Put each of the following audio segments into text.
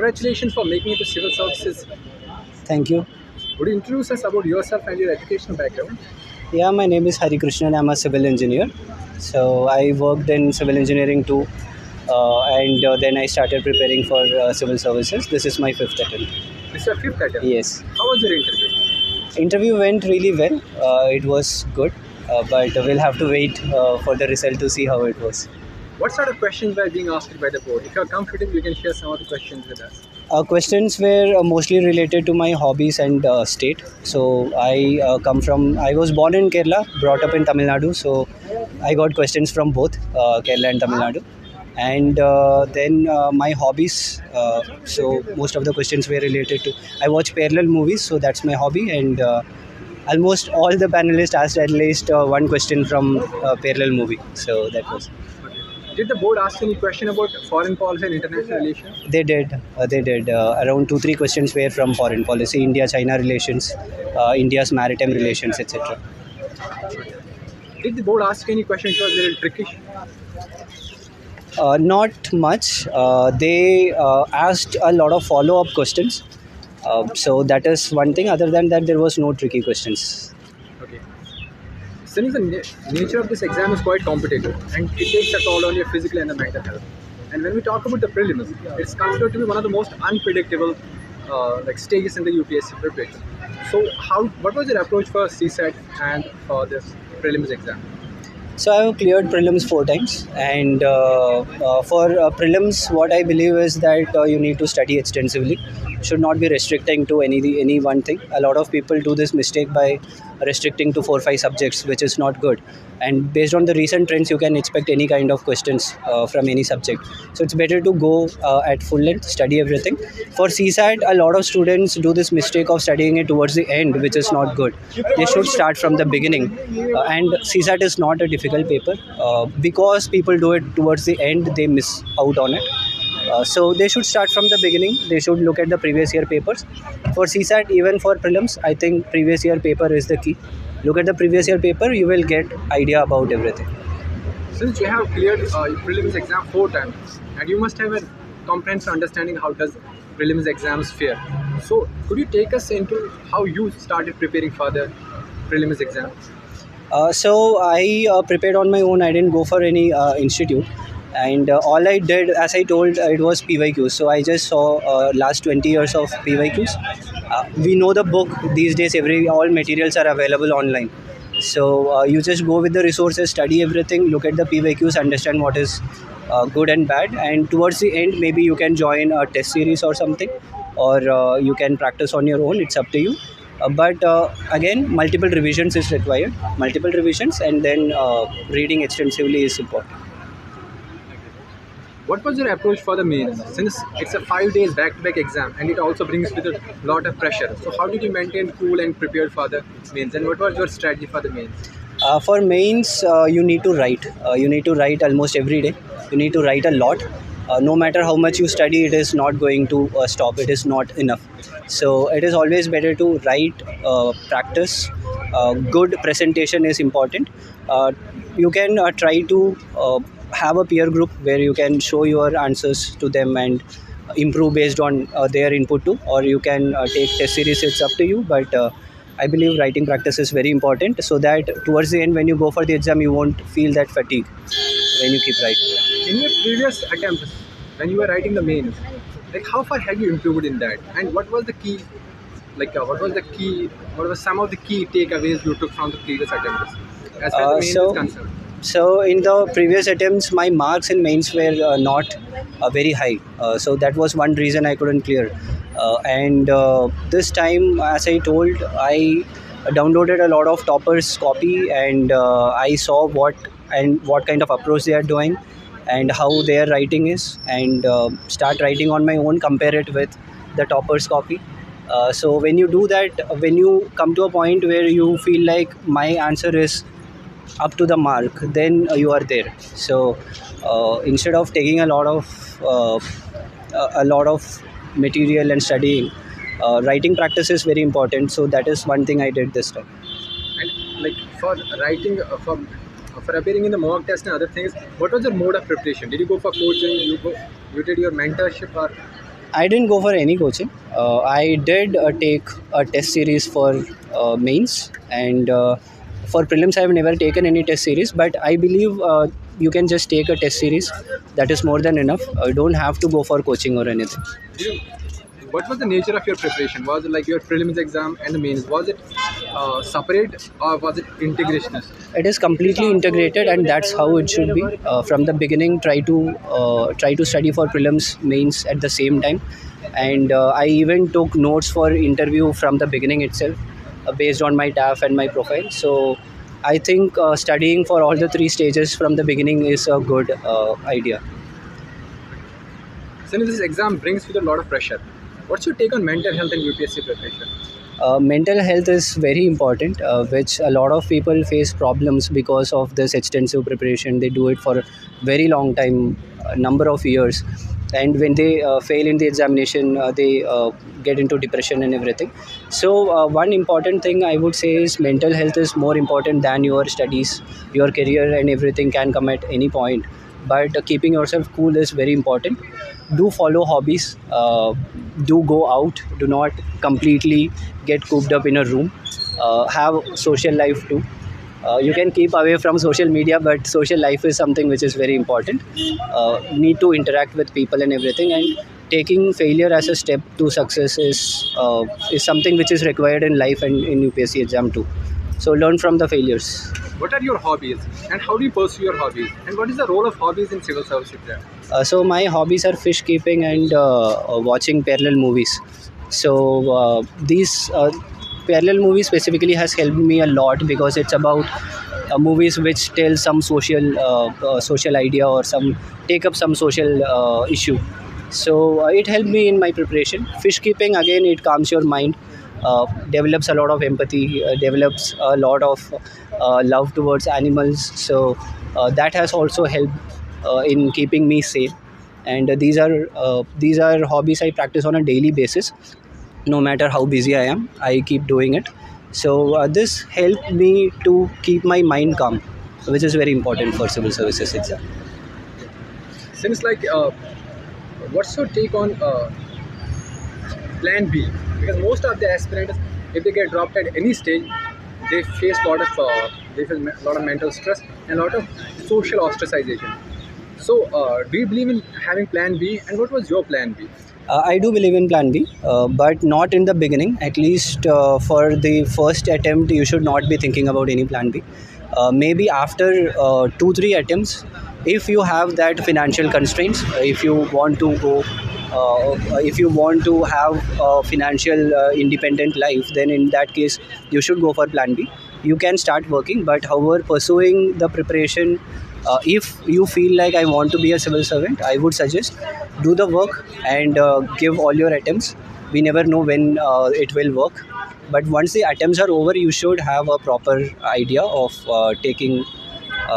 Congratulations for making it to civil services. Thank you. Would you introduce us about yourself and your educational background? Yeah, my name is Harikrishnan. I'm a civil engineer. So I worked in civil engineering too, and then I started preparing for civil services. This is my fifth attempt. This is your fifth attempt. Yes. How was your interview? Interview went really well. It was good, but we'll have to wait for the result to see how it was. What sort of questions were being asked by the board? If you're comfortable, you can share some of the questions with us. Questions were mostly related to my hobbies and state. So I was born in Kerala, brought up in Tamil Nadu. So I got questions from both Kerala and Tamil Nadu. And then my hobbies. So most of the questions were related to. I watch parallel movies, so that's my hobby. And almost all the panelists asked at least one question from a parallel movie. So that was. Did the board ask any question about foreign policy and international relations? They did. Around 2-3 questions were from foreign policy, India-China relations, India's maritime relations, etc. Did the board ask any questions which was a little trickish? Not much. They asked a lot of follow-up questions. So that is one thing. Other than that, there was no tricky questions. Okay. Since the nature of this exam is quite competitive and it takes a toll on your physical and the mental health. And when we talk about the prelims, it's considered to be one of the most unpredictable stages in the UPSC preparation. So what was your approach for CSAT and for this prelims exam? So I have cleared prelims 4 times, and for prelims, what I believe is that you need to study extensively. Should not be restricting to any one thing. A lot of people do this mistake by restricting to 4-5 subjects, which is not good. And based on the recent trends, you can expect any kind of questions from any subject. So it's better to go at full length, study everything. For CSAT, a lot of students do this mistake of studying it towards the end, which is not good. They should start from the beginning. And CSAT is not a difficult paper. Because people do it towards the end, they miss out on it. So they should start from the beginning. They should look at the previous year papers. For CSAT, even for prelims, I think previous year paper is the key. Look at the previous year paper, you will get idea about everything. Since you have cleared prelims exam 4 times, and you must have a comprehensive understanding how does prelims exams fare. So could you take us into how you started preparing for the prelims exam? So I prepared on my own. I didn't go for any institute. And all I did, as I told, it was PYQs. So I just saw last 20 years of PYQs. We know the book these days. All materials are available online. So you just go with the resources, study everything, look at the PYQs, understand what is good and bad. And towards the end, maybe you can join a test series or something, or you can practice on your own. It's up to you. But again, multiple revisions is required. Multiple revisions, and then reading extensively is important. What was your approach for the mains? Since it's a 5 days back-to-back exam and it also brings with a lot of pressure. So how did you maintain cool and prepared for the mains? And what was your strategy for the mains? For mains, you need to write. You need to write almost every day. You need to write a lot. No matter how much you study, it is not going to stop. It is not enough. So it is always better to write, practice. Good presentation is important. You can try to have a peer group where you can show your answers to them and improve based on their input too, or you can take test series. It's up to you, but I believe writing practice is very important, so that towards the end when you go for the exam you won't feel that fatigue when you keep writing. In your previous attempts, when you were writing the mains, how far have you improved in that, and what was the key, what was some of the key takeaways you took from the previous attempts as far as the mains is concerned? So in the previous attempts, my marks in mains were not very high. So that was one reason I couldn't clear. And this time, as I told, I downloaded a lot of toppers copy, and I saw what kind of approach they are doing and how their writing is, and start writing on my own, compare it with the toppers copy. So when you do that, when you come to a point where you feel like my answer is up to the mark, then you are there. So instead of taking a lot of material and studying, writing practice is very important. So that is one thing I did this time. And for writing, for appearing in the mock test and other things, what was your mode of preparation? Did you go for coaching? You did your mentorship, or I didn't go for any coaching. I did take a test series for mains, and for prelims, I have never taken any test series. But I believe you can just take a test series. That is more than enough. You don't have to go for coaching or anything. You, what was the nature of your preparation? Was it like your prelims exam and the mains? Was it separate or was it integrational? It is completely integrated, and that's how it should be. From the beginning, try to study for prelims, mains at the same time, and I even took notes for interview from the beginning itself, based on my TAF and my profile. So I think studying for all the three stages from the beginning is a good idea. Since this exam brings with a lot of pressure, what's your take on mental health and UPSC preparation? Mental health is very important, which a lot of people face problems because of this extensive preparation. They do it for a very long time, a number of years, and when they fail in the examination, they get into depression and everything. So one important thing I would say is mental health is more important than your studies. Your career and everything can come at any point, but keeping yourself cool is very important. Do follow hobbies, do go out, do not completely get cooped up in a room, have social life too. You can keep away from social media, but social life is something which is very important. Need to interact with people and everything, and taking failure as a step to success is something which is required in life and in UPSC exam too. So learn from the failures. What are your hobbies and how do you pursue your hobbies? And what is the role of hobbies in civil service exam? So my hobbies are fish keeping and watching parallel movies. So these parallel movies specifically has helped me a lot because it's about movies which tell some social idea or some take up some social issue. So it helped me in my preparation. Fish keeping, again, it calms your mind, develops a lot of empathy, develops a lot of love towards animals. So that has also helped in keeping me safe. And these are hobbies I practice on a daily basis. No matter how busy I am, I keep doing it. So this helped me to keep my mind calm, which is very important for civil services exam. Since like, what's your take on plan B? Because most of the aspirants, if they get dropped at any stage, they face a lot of mental stress and a lot of social ostracization. So, do you believe in having plan B? And what was your plan B? I do believe in plan B, but not in the beginning. At least for the first attempt, you should not be thinking about any plan B. Maybe after 2-3 attempts, if you have that financial constraints, if you want to have a financial independent life, then in that case, you should go for plan B. You can start working, but however, pursuing the preparation, if you feel like I want to be a civil servant, I would suggest do the work and give all your attempts. We never know when it will work, but once the attempts are over, you should have a proper idea of taking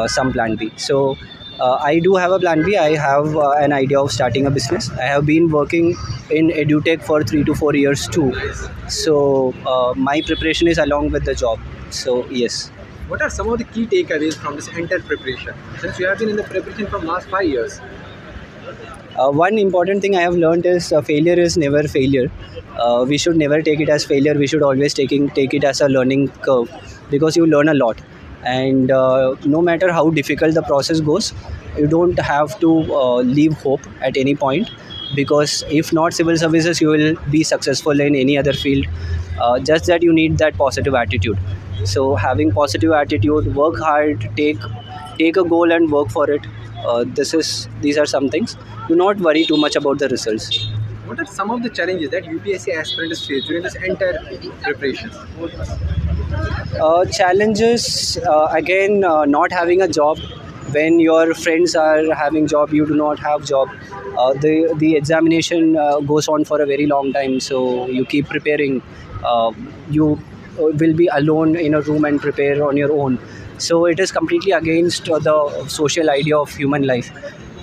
some plan B. So I do have a plan B. I have an idea of starting a business. I have been working in edutech for 3 to 4 years too. So my preparation is along with the job. So yes. What are some of the key takeaways from this entire preparation? Since you have been in the preparation from last 5 years. One important thing I have learned is failure is never failure. We should never take it as failure. We should always take it as a learning curve, because you learn a lot. And no matter how difficult the process goes, you don't have to leave hope at any point, because if not civil services, you will be successful in any other field. Just that you need that positive attitude. So having positive attitude, work hard, take a goal and work for it. These are some things. Do not worry too much about the results. What are some of the challenges that UPSC aspirants face during this entire preparation? Challenges, again, not having a job. When your friends are having job, you do not have job. The examination goes on for a very long time, so you keep preparing. You will be alone in a room and prepare on your own. So it is completely against the social idea of human life.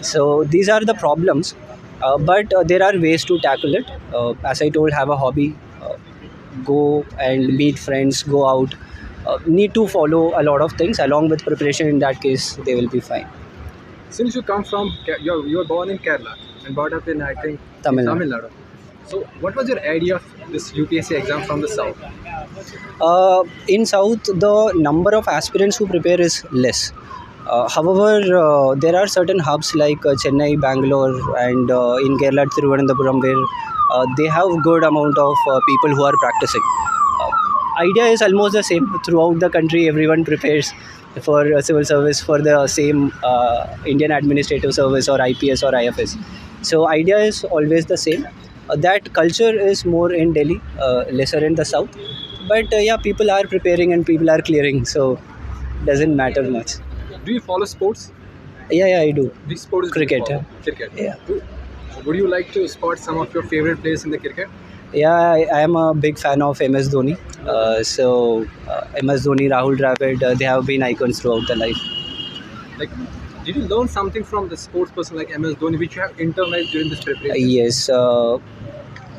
So these are the problems, but there are ways to tackle it. As I told, have a hobby, go and meet friends, go out. Need to follow a lot of things along with preparation. In that case, they will be fine. Since you come from, you were born in Kerala and brought up in, I think, Tamil in Nadu. Tamil Nadu. So, what was your idea of this UPSC exam from the south? In South, the number of aspirants who prepare is less. However, there are certain hubs like Chennai, Bangalore, and in Kerala, Thiruvananthapuram, where they have good amount of people who are practicing. Idea is almost the same throughout the country. Everyone prepares for civil service for the same Indian Administrative Service or IPS or IFS. So idea is always the same. That culture is more in Delhi, lesser in the south. But yeah, people are preparing and people are clearing, so doesn't matter much. Do you follow sports? Yeah, I do. Which sports do you Cricket. follow? Cricket. Yeah. Would you like to spot some of your favorite players in the cricket? Yeah, I am a big fan of MS Dhoni. MS Dhoni, Rahul Dravid, they have been icons throughout the life. Like, did you learn something from the sports person like MS Dhoni, which you have internalized during this preparation? Yes,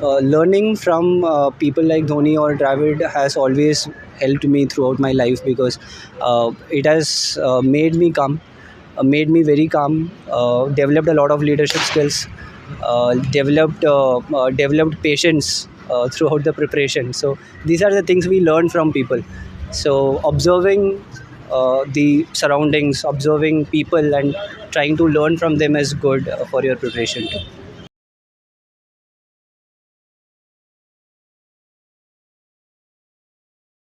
learning from people like Dhoni or Dravid has always helped me throughout my life because it has made me very calm, developed a lot of leadership skills, developed patience throughout the preparation. So these are the things we learn from people. So observing the surroundings, observing people, and trying to learn from them is good for your preparation too.